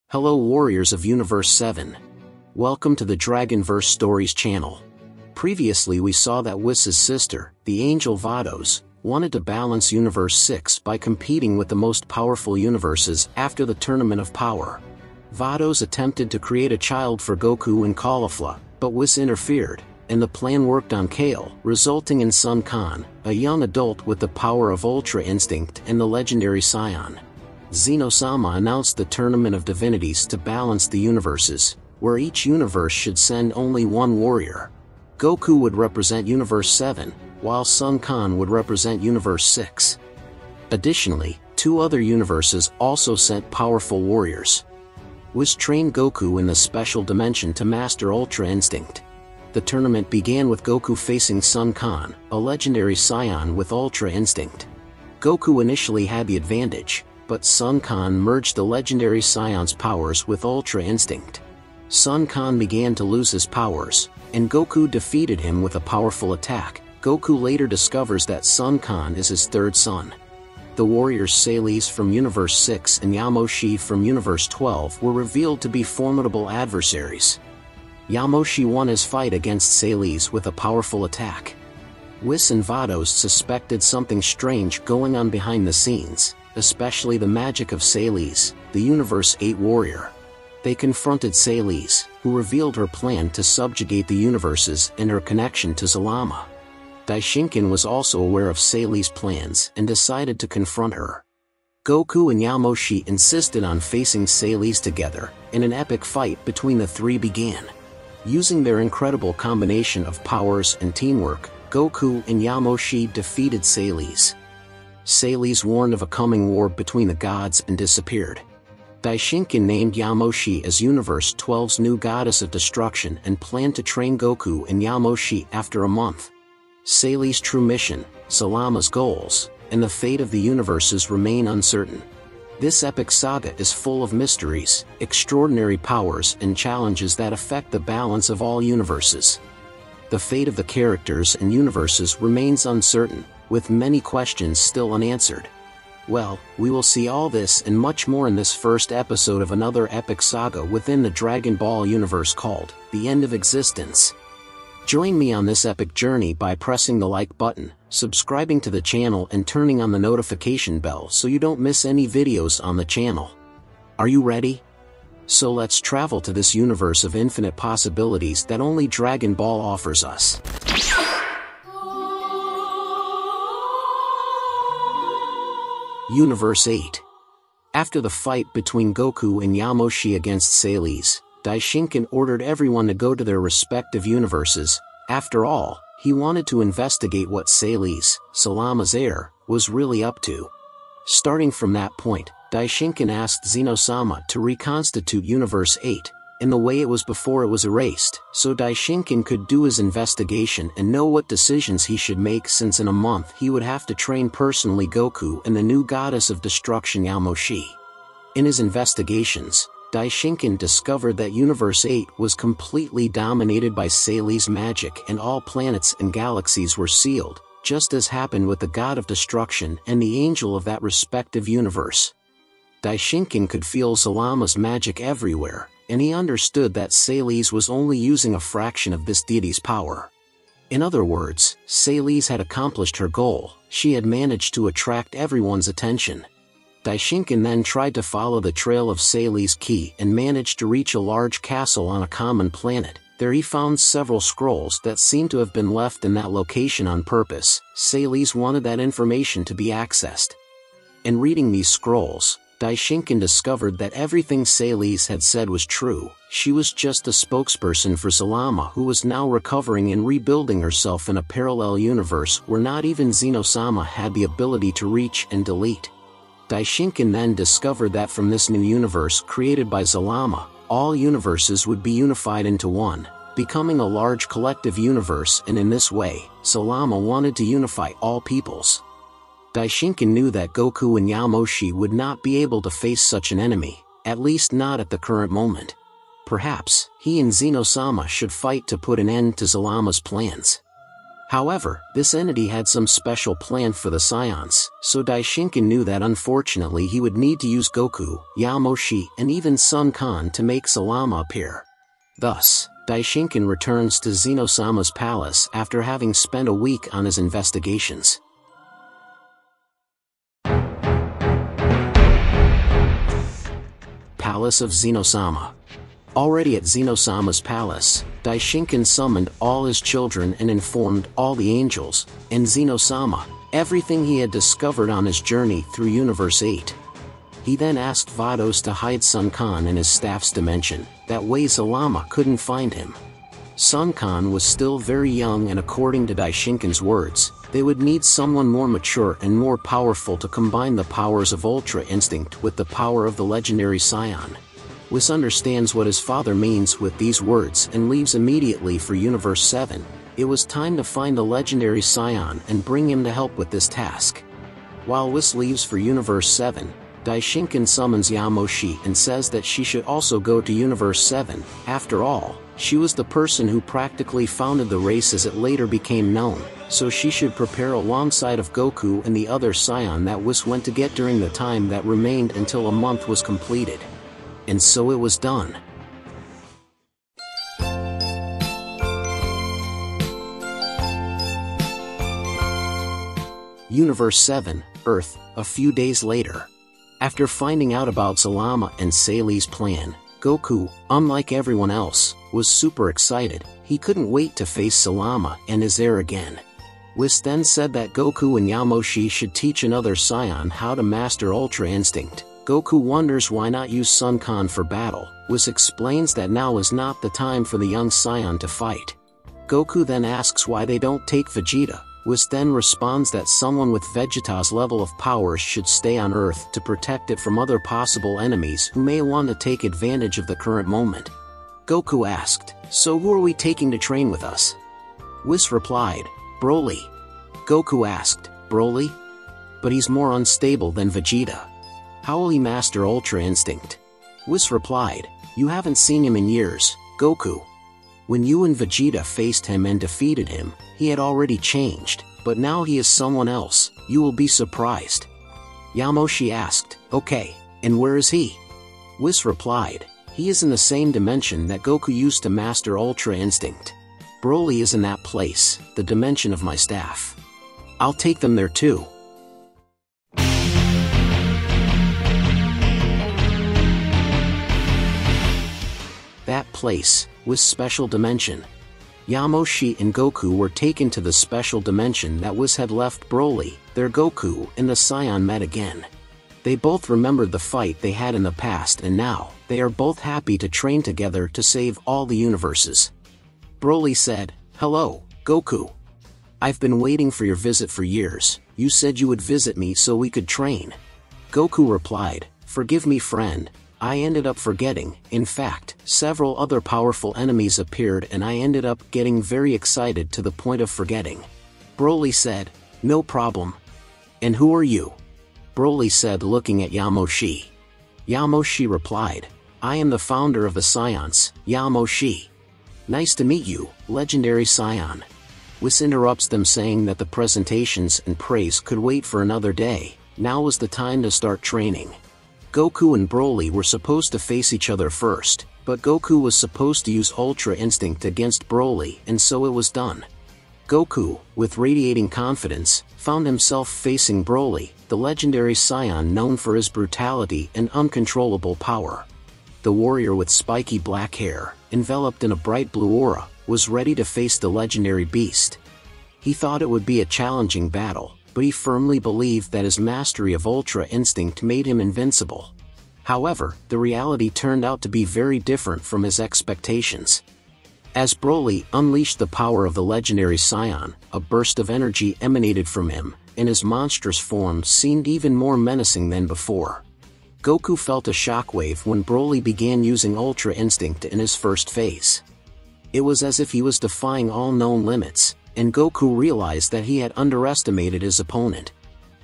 Hello warriors of Universe 7. Welcome to the Dragonverse Stories channel. Previously we saw that Whis' sister, the angel Vados, wanted to balance Universe 6 by competing with the most powerful universes after the Tournament of Power. Vados attempted to create a child for Goku and Caulifla, but Whis interfered, and the plan worked on Kale, resulting in Sun Quan, a young adult with the power of Ultra Instinct and the legendary Scion. Zeno-Sama announced the Tournament of Divinities to balance the universes, where each universe should send only one warrior. Goku would represent Universe 7, while Sun Quan would represent Universe 6. Additionally, two other universes also sent powerful warriors. Whis trained Goku in the special dimension to master Ultra Instinct. The tournament began with Goku facing Sun Quan, a legendary Scion with Ultra Instinct. Goku initially had the advantage, but Sun Quan merged the legendary Scion's powers with Ultra Instinct. Sun Quan began to lose his powers, and Goku defeated him with a powerful attack. Goku later discovers that Sun Quan is his third son. The warriors SAIYAJIN from Universe 6 and Yamoshi from Universe 12 were revealed to be formidable adversaries. Yamoshi won his fight against SAIYAJIN with a powerful attack. Whis and Vados suspected something strange going on behind the scenes, especially the magic of SAIYAJIN, the Universe 8 warrior. They confronted SAIYAJIN, who revealed her plan to subjugate the universes and her connection to Zalama. Daishinkan was also aware of SAIYAJIN's plans and decided to confront her. Goku and Yamoshi insisted on facing SAIYAJIN together, and an epic fight between the three began. Using their incredible combination of powers and teamwork, Goku and Yamoshi defeated SAIYAJIN. SAIYAJIN warned of a coming war between the gods and disappeared. Daishinkan named Yamoshi as Universe 12's new goddess of destruction and planned to train Goku and Yamoshi after a month. SAIYAJIN's true mission, Zalama's goals, and the fate of the universes remain uncertain. This epic saga is full of mysteries, extraordinary powers and challenges that affect the balance of all universes. The fate of the characters and universes remains uncertain, with many questions still unanswered. Well, we will see all this and much more in this first episode of another epic saga within the Dragon Ball universe called The End of Existence. Join me on this epic journey by pressing the like button, subscribing to the channel and turning on the notification bell so you don't miss any videos on the channel. Are you ready? So let's travel to this universe of infinite possibilities that only Dragon Ball offers us. Universe 8. After the fight between Goku and Yamoshi against SAIYAJIN, Daishinkan ordered everyone to go to their respective universes. After all, he wanted to investigate what SAIYAJIN, Zalama's heir, was really up to. Starting from that point, Daishinkan asked Zeno-Sama to reconstitute Universe 8, in the way it was before it was erased, so Daishinkan could do his investigation and know what decisions he should make, since in a month he would have to train personally Goku and the new goddess of destruction Yamoshi. In his investigations, Daishinkan discovered that Universe 8 was completely dominated by SAIYAJIN's magic and all planets and galaxies were sealed, just as happened with the god of destruction and the angel of that respective universe. Daishinkan could feel Zalama's magic everywhere, and he understood that SAIYAJIN was only using a fraction of this deity's power. In other words, SAIYAJIN had accomplished her goal. She had managed to attract everyone's attention. Daishinkan then tried to follow the trail of SAIYAJIN's ki and managed to reach a large castle on a common planet. There he found several scrolls that seemed to have been left in that location on purpose. SAIYAJIN wanted that information to be accessed. In reading these scrolls, Daishinkan discovered that everything SAIYAJIN had said was true. She was just a spokesperson for Zalama, who was now recovering and rebuilding herself in a parallel universe where not even Zeno-Sama had the ability to reach and delete. Daishinkan then discovered that from this new universe created by Zalama, all universes would be unified into one, becoming a large collective universe, and in this way, Zalama wanted to unify all peoples. Daishinkan knew that Goku and Yamoshi would not be able to face such an enemy, at least not at the current moment. Perhaps, he and Zeno-Sama should fight to put an end to Zalama's plans. However, this entity had some special plan for the Scions, so Daishinkan knew that unfortunately he would need to use Goku, Yamoshi, and even Sun Quan to make Zalama appear. Thus, Daishinkan returns to Zeno-Sama's palace after having spent a week on his investigations. Palace of Zeno-Sama. Already at Zeno-Sama's palace, Daishinkan summoned all his children and informed all the angels, and Zeno-Sama, everything he had discovered on his journey through Universe 8. He then asked Vados to hide Sun Quan in his staff's dimension, that way Zalama couldn't find him. Sun Quan was still very young, and according to Daishinkan's words, they would need someone more mature and more powerful to combine the powers of Ultra Instinct with the power of the legendary Scion. Whis understands what his father means with these words and leaves immediately for Universe 7. It was time to find the legendary Scion and bring him to help with this task. While Whis leaves for Universe 7, Daishinkan summons Yamoshi and says that she should also go to Universe 7. After all, she was the person who practically founded the race as it later became known, so she should prepare alongside of Goku and the other Scion that Whis went to get during the time that remained until a month was completed. And so it was done. Universe 7, Earth, a few days later. After finding out about Zalama and Sayli's plan, Goku, unlike everyone else, was super excited. He couldn't wait to face Zalama and his heir again. Whis then said that Goku and Yamoshi should teach another Scion how to master Ultra Instinct. Goku wonders why not use Sun Quan for battle. Whis explains that now is not the time for the young Scion to fight. Goku then asks why they don't take Vegeta. Whis then responds that someone with Vegeta's level of powers should stay on Earth to protect it from other possible enemies who may want to take advantage of the current moment. Goku asked, "So who are we taking to train with us?" Whis replied, "BROLY." Goku asked, "BROLY? But he's more unstable than Vegeta. How will he master Ultra Instinct?" Whis replied, "You haven't seen him in years, Goku. When you and Vegeta faced him and defeated him, he had already changed, but now he is someone else. You will be surprised." Yamoshi asked, "Okay, and where is he?" Whis replied, "He is in the same dimension that Goku used to master Ultra Instinct. BROLY is in that place, the dimension of my staff. I'll take them there too." That place was Special Dimension. Yamoshi and Goku were taken to the special dimension that Whis had left BROLY. There Goku and the Scion met again. They both remembered the fight they had in the past, and now, they are both happy to train together to save all the universes. BROLY said, "Hello, Goku. I've been waiting for your visit for years. You said you would visit me so we could train." Goku replied, "Forgive me, friend. I ended up forgetting. In fact, several other powerful enemies appeared and I ended up getting very excited to the point of forgetting." BROLY said, "No problem. And who are you?" BROLY said, looking at Yamoshi. Yamoshi replied, "I am the founder of the Scions, Yamoshi. Nice to meet you, legendary Scion." Whis interrupts them, saying that the presentations and praise could wait for another day. Now was the time to start training. Goku and BROLY were supposed to face each other first, but Goku was supposed to use Ultra Instinct against BROLY, and so it was done. Goku, with radiating confidence, found himself facing BROLY, the legendary Scion known for his brutality and uncontrollable power. The warrior with spiky black hair, enveloped in a bright blue aura, was ready to face the legendary beast. He thought it would be a challenging battle, but he firmly believed that his mastery of Ultra Instinct made him invincible. However, the reality turned out to be very different from his expectations. As BROLY unleashed the power of the legendary Scion, a burst of energy emanated from him, and his monstrous form seemed even more menacing than before. Goku felt a shockwave when BROLY began using Ultra Instinct in his first phase. It was as if he was defying all known limits, and Goku realized that he had underestimated his opponent.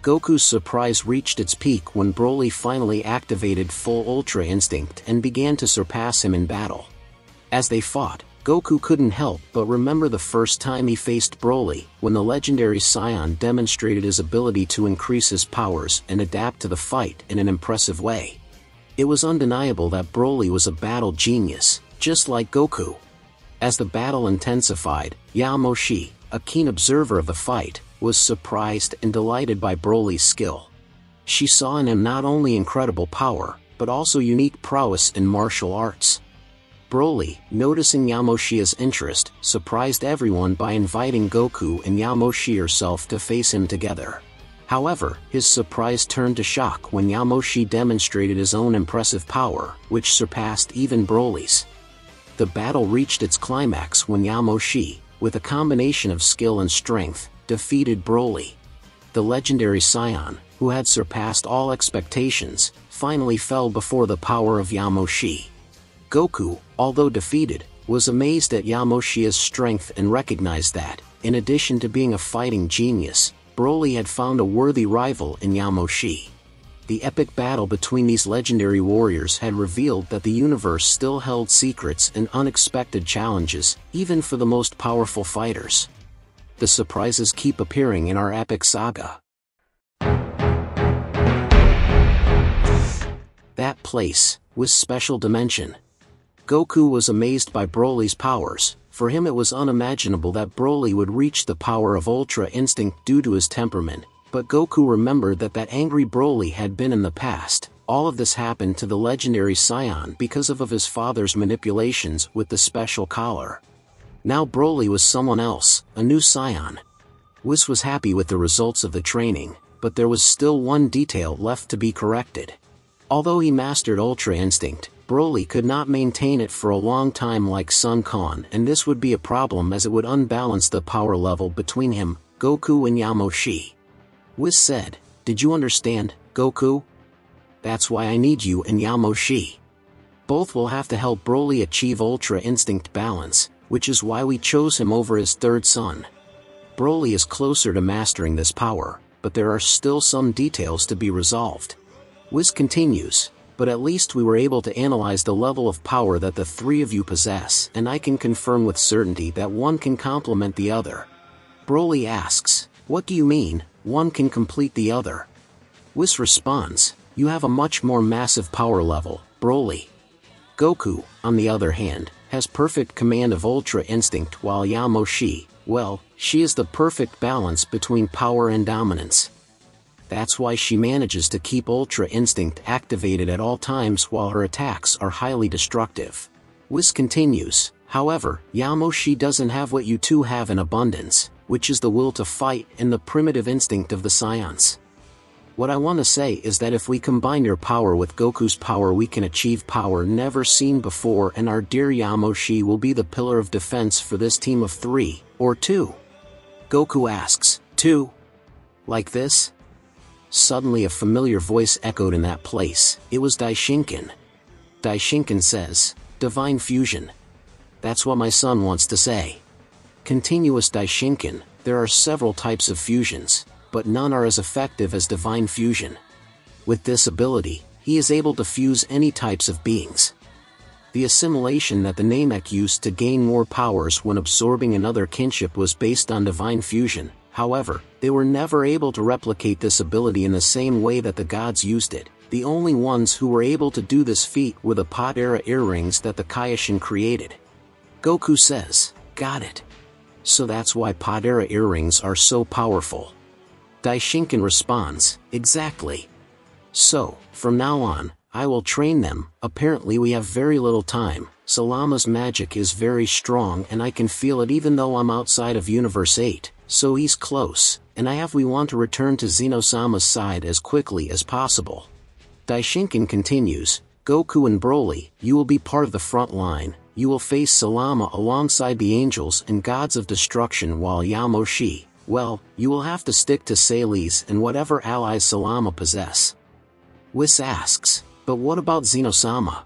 Goku's surprise reached its peak when BROLY finally activated full Ultra Instinct and began to surpass him in battle. As they fought, Goku couldn't help but remember the first time he faced BROLY, when the legendary Saiyan demonstrated his ability to increase his powers and adapt to the fight in an impressive way. It was undeniable that BROLY was a battle genius, just like Goku. As the battle intensified, Yamoshi, a keen observer of the fight, was surprised and delighted by BROLY's skill. She saw in him not only incredible power, but also unique prowess in martial arts. BROLY, noticing Yamoshi's interest, surprised everyone by inviting Goku and Yamoshi herself to face him together. However, his surprise turned to shock when Yamoshi demonstrated his own impressive power, which surpassed even BROLY's. The battle reached its climax when Yamoshi, with a combination of skill and strength, defeated BROLY. The legendary Saiyan, who had surpassed all expectations, finally fell before the power of Yamoshi. Goku, although defeated, was amazed at Yamoshi's strength and recognized that, in addition to being a fighting genius, BROLY had found a worthy rival in Yamoshi. The epic battle between these legendary warriors had revealed that the universe still held secrets and unexpected challenges, even for the most powerful fighters. The surprises keep appearing in our epic saga. That place was Special Dimension. Goku was amazed by BROLY's powers. For him it was unimaginable that BROLY would reach the power of Ultra Instinct due to his temperament, but Goku remembered that angry BROLY had been in the past. All of this happened to the legendary Saiyan because of his father's manipulations with the special collar. Now BROLY was someone else, a new Saiyan. Whis was happy with the results of the training, but there was still one detail left to be corrected. Although he mastered Ultra Instinct, BROLY could not maintain it for a long time like Sun Quan, and this would be a problem as it would unbalance the power level between him, Goku and Yamoshi. Whis said, "Did you understand, Goku? That's why I need you and Yamoshi. Both will have to help BROLY achieve Ultra Instinct balance, which is why we chose him over his third son. BROLY is closer to mastering this power, but there are still some details to be resolved." Whis continues, "But at least we were able to analyze the level of power that the three of you possess, and I can confirm with certainty that one can complement the other." BROLY asks, "What do you mean, one can complete the other?" Whis responds, "You have a much more massive power level, BROLY. Goku, on the other hand, has perfect command of Ultra Instinct, while Yamoshi, well, she is the perfect balance between power and dominance. That's why she manages to keep Ultra Instinct activated at all times while her attacks are highly destructive." Whis continues, "However, Yamoshi doesn't have what you two have in abundance, which is the will to fight and the primitive instinct of the Saiyans. What I want to say is that if we combine your power with Goku's power we can achieve power never seen before, and our dear Yamoshi will be the pillar of defense for this team of 3, or 2. Goku asks, "2? Like this?" Suddenly a familiar voice echoed in that place. It was Daishinkan. Daishinkan says, "Divine Fusion. That's what my son wants to say." Continuous Daishinkan, there are several types of fusions, but none are as effective as Divine Fusion. With this ability, he is able to fuse any types of beings. The assimilation that the Namek used to gain more powers when absorbing another kinship was based on Divine Fusion. However, they were never able to replicate this ability in the same way that the gods used it. The only ones who were able to do this feat were the Pod-era earrings that the Kaioshin created. Goku says, "Got it. So that's why Pod-era earrings are so powerful." Daishinkan responds, "Exactly. So, from now on, I will train them. Apparently we have very little time. Zalama's magic is very strong and I can feel it even though I'm outside of Universe 8. So he's close, and we want to return to Zeno-Sama's side as quickly as possible." Daishinkan continues, "Goku and BROLY, you will be part of the front line. You will face Zalama alongside the angels and gods of destruction, while Yamoshi, well, you will have to stick to SAIYAJIN and whatever allies Zalama possess." Whis asks, "But what about Zeno-Sama?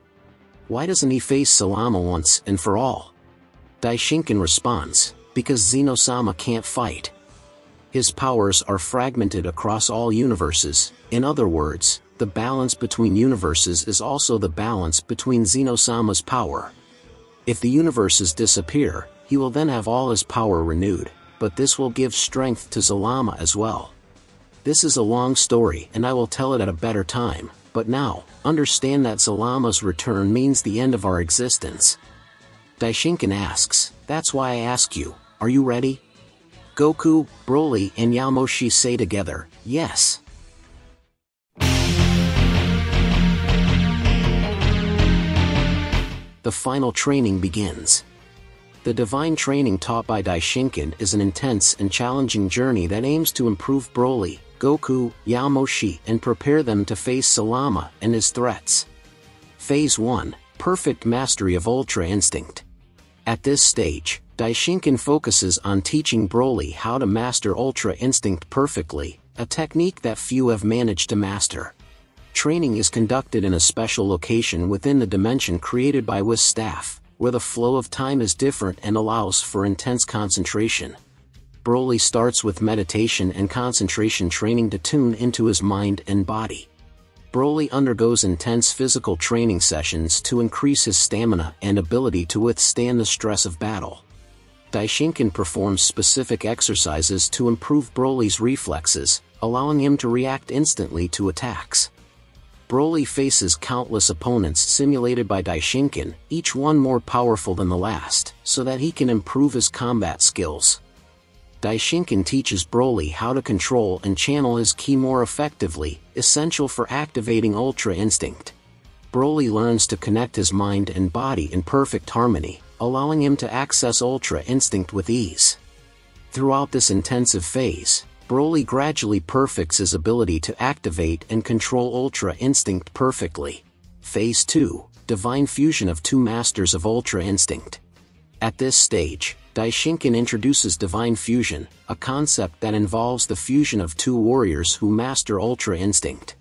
Why doesn't he face Zalama once and for all?" Daishinkan responds, "Because Zeno-Sama can't fight. His powers are fragmented across all universes. In other words, the balance between universes is also the balance between Zeno-Sama's power." If the universes disappear, he will then have all his power renewed, but this will give strength to Zalama as well. This is a long story and I will tell it at a better time, but now, understand that Zalama's return means the end of our existence. Daishinkan asks, "That's why I ask you, are you ready?" Goku, BROLY and Yamoshi say together, "Yes." The final training begins. The divine training taught by Daishinkan is an intense and challenging journey that aims to improve BROLY, Goku, Yamoshi and prepare them to face Zalama and his threats. Phase 1, Perfect Mastery of Ultra Instinct. At this stage, Daishinkan focuses on teaching BROLY how to master Ultra Instinct perfectly, a technique that few have managed to master. Training is conducted in a special location within the dimension created by Whis staff, where the flow of time is different and allows for intense concentration. BROLY starts with meditation and concentration training to tune into his mind and body. BROLY undergoes intense physical training sessions to increase his stamina and ability to withstand the stress of battle. Daishinkan performs specific exercises to improve BROLY's reflexes, allowing him to react instantly to attacks. BROLY faces countless opponents simulated by Daishinkan, each one more powerful than the last, so that he can improve his combat skills. Daishinkan teaches BROLY how to control and channel his ki more effectively, essential for activating Ultra Instinct. BROLY learns to connect his mind and body in perfect harmony, allowing him to access Ultra Instinct with ease. Throughout this intensive phase, BROLY gradually perfects his ability to activate and control Ultra Instinct perfectly. Phase 2, Divine Fusion of two Masters of Ultra Instinct. At this stage, Daishinkan introduces Divine Fusion, a concept that involves the fusion of two warriors who master Ultra Instinct.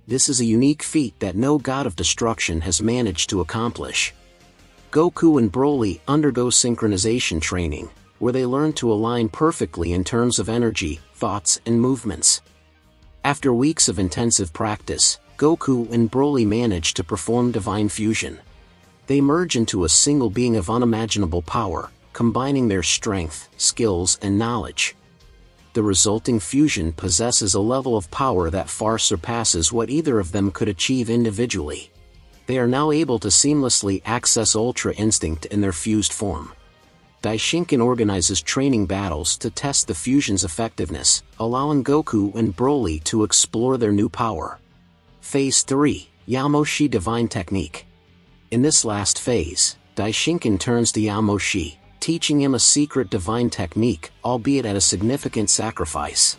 This is a unique feat that no god of destruction has managed to accomplish. Goku and BROLY undergo synchronization training, where they learn to align perfectly in terms of energy, thoughts and movements. After weeks of intensive practice, Goku and BROLY manage to perform Divine Fusion. They merge into a single being of unimaginable power, combining their strength, skills and knowledge. The resulting fusion possesses a level of power that far surpasses what either of them could achieve individually. They are now able to seamlessly access Ultra Instinct in their fused form. Daishinkan organizes training battles to test the fusion's effectiveness, allowing Goku and BROLY to explore their new power. Phase 3, Yamoshi Divine Technique. In this last phase, Daishinkan turns to Yamoshi, teaching him a secret divine technique, albeit at a significant sacrifice.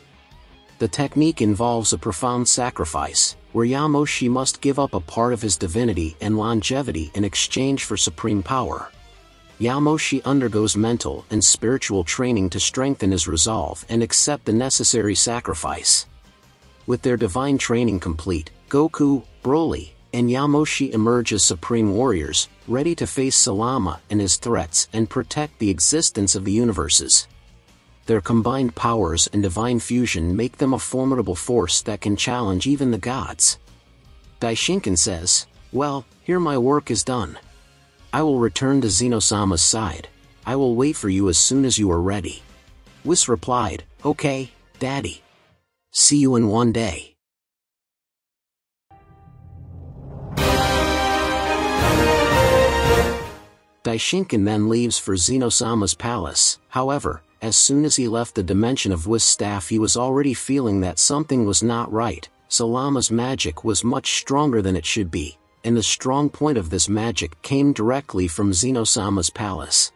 The technique involves a profound sacrifice, where Yamoshi must give up a part of his divinity and longevity in exchange for supreme power. Yamoshi undergoes mental and spiritual training to strengthen his resolve and accept the necessary sacrifice. With their divine training complete, Goku, BROLY, and Yamoshi emerge as supreme warriors, ready to face Zalama and his threats and protect the existence of the universes. Their combined powers and divine fusion make them a formidable force that can challenge even the gods. Daishinkan says, "Well, here my work is done. I will return to Zeno-Sama's side. I will wait for you as soon as you are ready." Whis replied, "Okay, Daddy. See you in one day." Daishinkan then leaves for Zeno-Sama's palace. However, as soon as he left the dimension of Whis staff, he was already feeling that something was not right. Zalama's magic was much stronger than it should be, and the strong point of this magic came directly from Zeno-Sama's palace.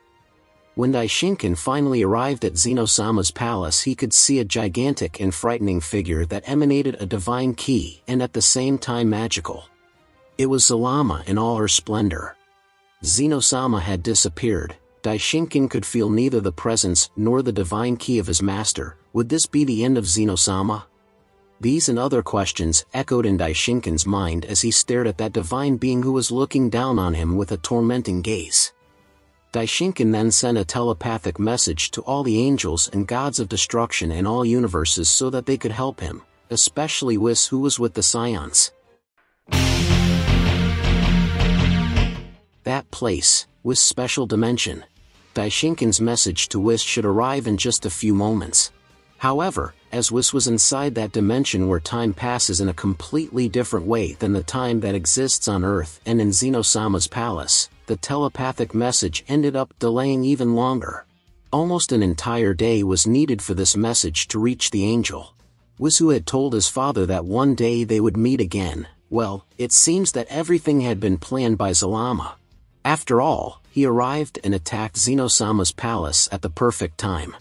When Daishinkan finally arrived at Zeno-Sama's palace, he could see a gigantic and frightening figure that emanated a divine ki and at the same time magical. It was Zalama in all her splendor. Zeno-Sama had disappeared. Daishinkan could feel neither the presence nor the divine ki of his master. Would this be the end of Zeno-Sama? These and other questions echoed in Daishinkan's mind as he stared at that divine being who was looking down on him with a tormenting gaze. Daishinkan then sent a telepathic message to all the angels and gods of destruction in all universes so that they could help him, especially Whis, who was with the Scions. That place, Whis special dimension. Daishinkan's message to Whis should arrive in just a few moments. However, as Whis was inside that dimension where time passes in a completely different way than the time that exists on Earth and in Zeno-Sama's palace, the telepathic message ended up delaying even longer. Almost an entire day was needed for this message to reach the angel. Whis, who had told his father that one day they would meet again, well, it seems that everything had been planned by Zalama. After all, he arrived and attacked Zeno-Sama's palace at the perfect time.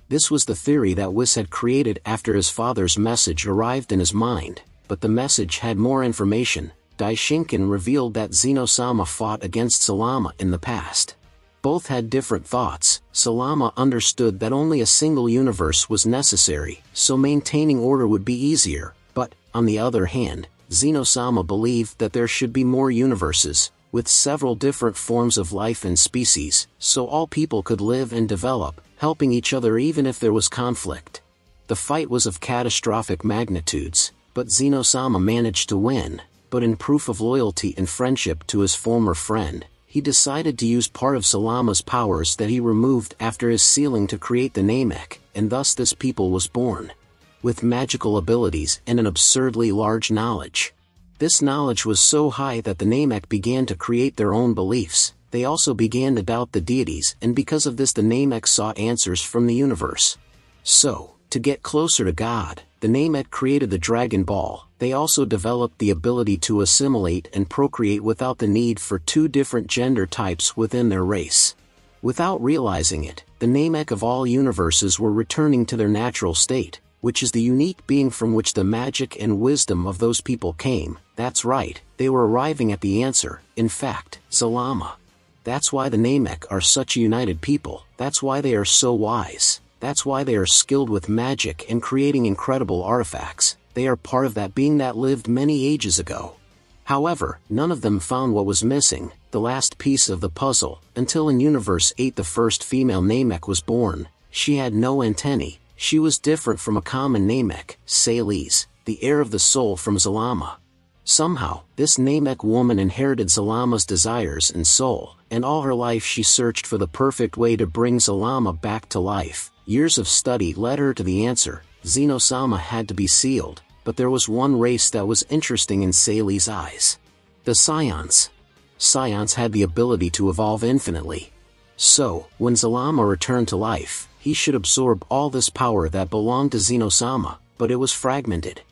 This was the theory that Whis had created after his father's message arrived in his mind, but the message had more information. Daishinkan revealed that Zeno-Sama fought against Zalama in the past. Both had different thoughts. Zalama understood that only a single universe was necessary, so maintaining order would be easier, but, on the other hand, Zeno-Sama believed that there should be more universes, with several different forms of life and species, so all people could live and develop, helping each other even if there was conflict. The fight was of catastrophic magnitudes, but Zeno-Sama managed to win, but in proof of loyalty and friendship to his former friend, he decided to use part of Zalama's powers that he removed after his sealing to create the Namek, and thus this people was born. With magical abilities and an absurdly large knowledge. This knowledge was so high that the Namek began to create their own beliefs. They also began to doubt the deities, and because of this the Namek sought answers from the universe. So, to get closer to God, the Namek created the Dragon Ball. They also developed the ability to assimilate and procreate without the need for two different gender types within their race. Without realizing it, the Namek of all universes were returning to their natural state, which is the unique being from which the magic and wisdom of those people came. That's right, they were arriving at the answer, in fact, Zalama. That's why the Namek are such a united people, that's why they are so wise, that's why they are skilled with magic and creating incredible artifacts. They are part of that being that lived many ages ago. However, none of them found what was missing, the last piece of the puzzle, until in Universe 8 the first female Namek was born. She had no antennae. She was different from a common Namek, SAIYAJIN, the heir of the soul from Zalama. Somehow, this Namek woman inherited Zalama's desires and soul, and all her life she searched for the perfect way to bring Zalama back to life. Years of study led her to the answer. Zeno-Sama had to be sealed, but there was one race that was interesting in SAIYAJIN's eyes. The SAIYAJINs. SAIYAJINs had the ability to evolve infinitely. So, when Zalama returned to life, he should absorb all this power that belonged to Zeno-Sama, but it was fragmented.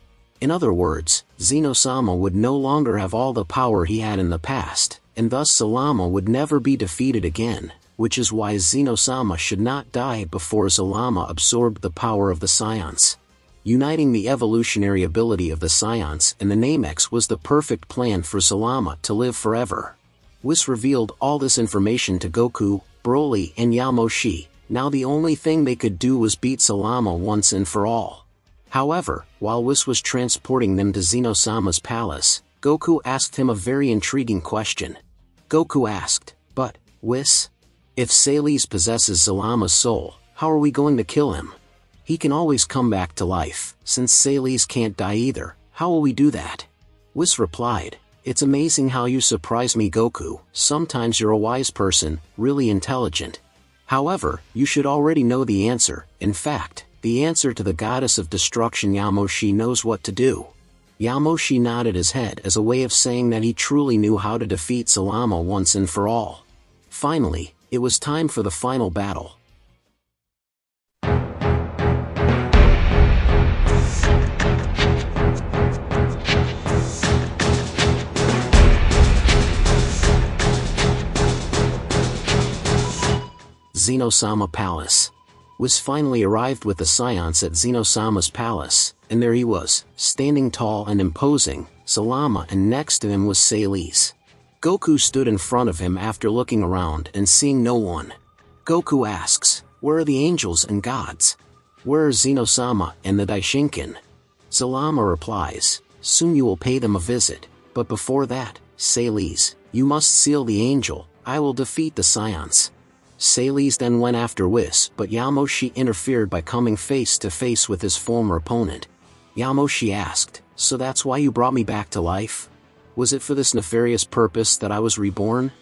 In other words, Zeno-Sama would no longer have all the power he had in the past, and thus Zalama would never be defeated again, which is why Zeno-Sama should not die before Zalama absorbed the power of the SAIYAJINs. Uniting the evolutionary ability of the SAIYAJINs and the Nameks was the perfect plan for Zalama to live forever. Whis revealed all this information to Goku, BROLY and Yamoshi. Now the only thing they could do was beat Zalama once and for all. However, while Whis was transporting them to Zeno-Sama's palace, Goku asked him a very intriguing question. Goku asked, "But, Whis, if SAIYAJIN possesses Zalama's soul, how are we going to kill him? He can always come back to life. Since SAIYAJIN can't die either, how will we do that?" Whis replied, "It's amazing how you surprise me, Goku. Sometimes you're a wise person, really intelligent. However, you should already know the answer. In fact, the answer to the goddess of destruction Yamoshi knows what to do." Yamoshi nodded his head as a way of saying that he truly knew how to defeat Zalama once and for all. Finally, it was time for the final battle. Zeno-Sama Palace. Whis finally arrived with the SAIYAJINs at Zeno-Sama's palace, and there he was, standing tall and imposing, Zalama, and next to him was SAIYAJIN. Goku stood in front of him after looking around and seeing no one. Goku asks, "Where are the angels and gods? Where are Zeno-Sama and the Daishinkan?" Zalama replies, "Soon you will pay them a visit, but before that, SAIYAJIN, you must seal the angel. I will defeat the SAIYAJINs." SAIYAJIN then went after Whis, but Yamoshi interfered by coming face to face with his former opponent. Yamoshi asked, "So that's why you brought me back to life? Was it for this nefarious purpose that I was reborn?"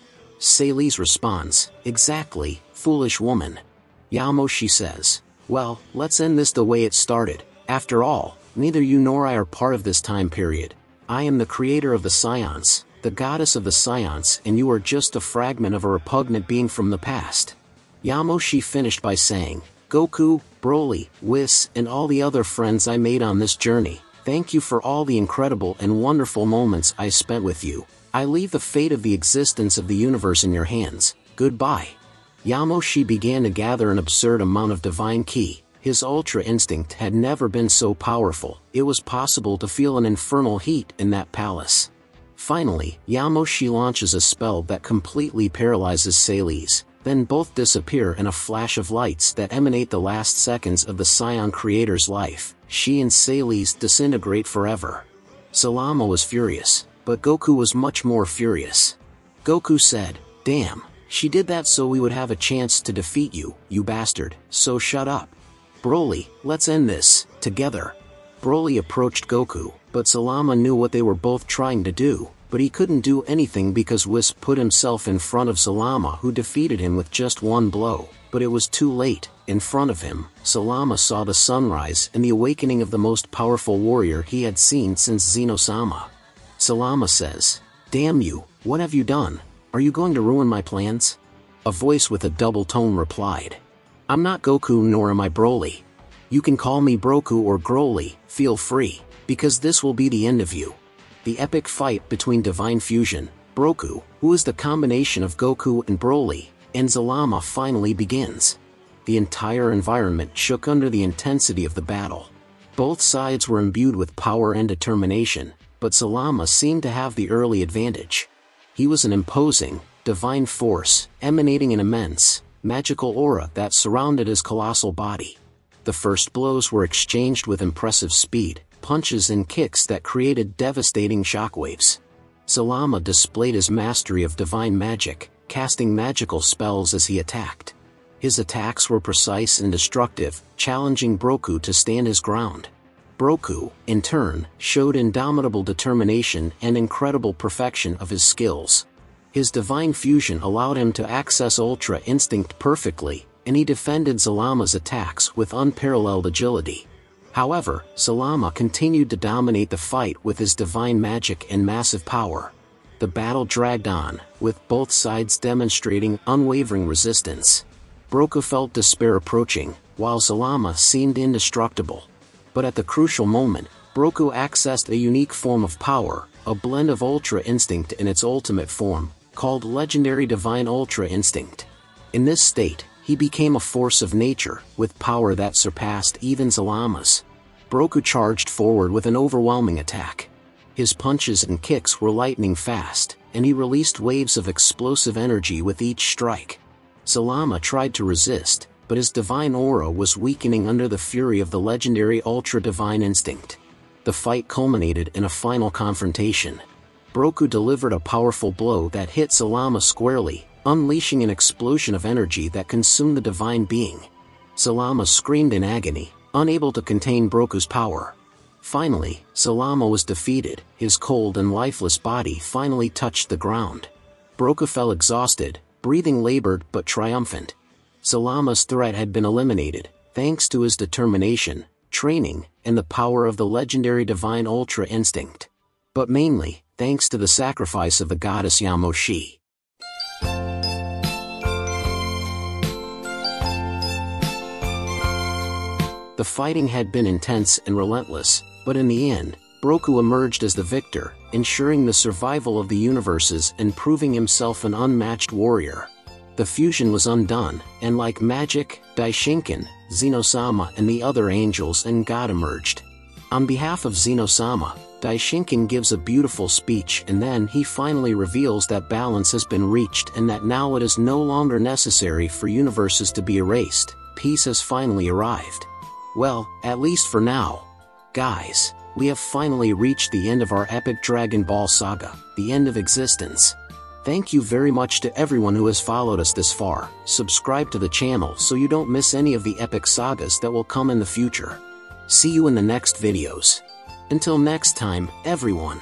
Sayles responds, "Exactly, foolish woman." Yamoshi says, "Well, let's end this the way it started. After all, neither you nor I are part of this time period. I am the creator of the Science, the goddess of the Science, and you are just a fragment of a repugnant being from the past." Yamoshi finished by saying, "Goku, BROLY, Whis, and all the other friends I made on this journey, thank you for all the incredible and wonderful moments I spent with you. I leave the fate of the existence of the universe in your hands. Goodbye." Yamoshi began to gather an absurd amount of divine ki. His ultra instinct had never been so powerful. It was possible to feel an infernal heat in that palace. Finally, Yamoshi launches a spell that completely paralyzes Sayles. Then both disappear in a flash of lights that emanate the last seconds of the Scion creator's life. She and Sayles disintegrate forever. Zalama was furious, but Goku was much more furious. Goku said, "Damn, she did that so we would have a chance to defeat you, you bastard, so shut up. BROLY, let's end this, together." BROLY approached Goku, but Zalama knew what they were both trying to do, but he couldn't do anything because Whis put himself in front of Zalama, who defeated him with just one blow. But it was too late. In front of him, Zalama saw the sunrise and the awakening of the most powerful warrior he had seen since Zeno-Sama. Zalama says, "Damn you, what have you done? Are you going to ruin my plans?" A voice with a double tone replied, "I'm not Goku nor am I BROLY. You can call me Broku or GROLY, feel free, because this will be the end of you." The epic fight between Divine Fusion, Broku, who is the combination of Goku and BROLY, and Zalama finally begins. The entire environment shook under the intensity of the battle. Both sides were imbued with power and determination, but Zalama seemed to have the early advantage. He was an imposing, divine force, emanating an immense, magical aura that surrounded his colossal body. The first blows were exchanged with impressive speed, punches and kicks that created devastating shockwaves. Zalama displayed his mastery of divine magic, casting magical spells as he attacked. His attacks were precise and destructive, challenging Broku to stand his ground. Broku, in turn, showed indomitable determination and incredible perfection of his skills. His divine fusion allowed him to access Ultra Instinct perfectly, and he defended Zalama's attacks with unparalleled agility. However, Zalama continued to dominate the fight with his divine magic and massive power. The battle dragged on, with both sides demonstrating unwavering resistance. Broku felt despair approaching, while Zalama seemed indestructible. But at the crucial moment, Broku accessed a unique form of power, a blend of Ultra Instinct in its ultimate form, called Legendary Divine Ultra Instinct. In this state, he became a force of nature, with power that surpassed even Zalama's. Broku charged forward with an overwhelming attack. His punches and kicks were lightning fast, and he released waves of explosive energy with each strike. Zalama tried to resist, but his divine aura was weakening under the fury of the legendary Ultra Divine Instinct. The fight culminated in a final confrontation. Broku delivered a powerful blow that hit Zalama squarely, unleashing an explosion of energy that consumed the divine being. Zalama screamed in agony, unable to contain Broku's power. Finally, Zalama was defeated. His cold and lifeless body finally touched the ground. Broku fell exhausted, breathing labored but triumphant. Zalama's threat had been eliminated, thanks to his determination, training, and the power of the legendary Divine Ultra Instinct. But mainly, thanks to the sacrifice of the goddess Yamoshi. The fighting had been intense and relentless, but in the end, Broku emerged as the victor, ensuring the survival of the universes and proving himself an unmatched warrior. The fusion was undone, and like magic, Daishinkan, Zeno-Sama and the other angels and God emerged. On behalf of Zeno-Sama, Daishinkan gives a beautiful speech, and then he finally reveals that balance has been reached and that now it is no longer necessary for universes to be erased. Peace has finally arrived. Well, at least for now. Guys, we have finally reached the end of our epic Dragon Ball saga, the end of existence. Thank you very much to everyone who has followed us this far. Subscribe to the channel so you don't miss any of the epic sagas that will come in the future. See you in the next videos. Until next time, everyone.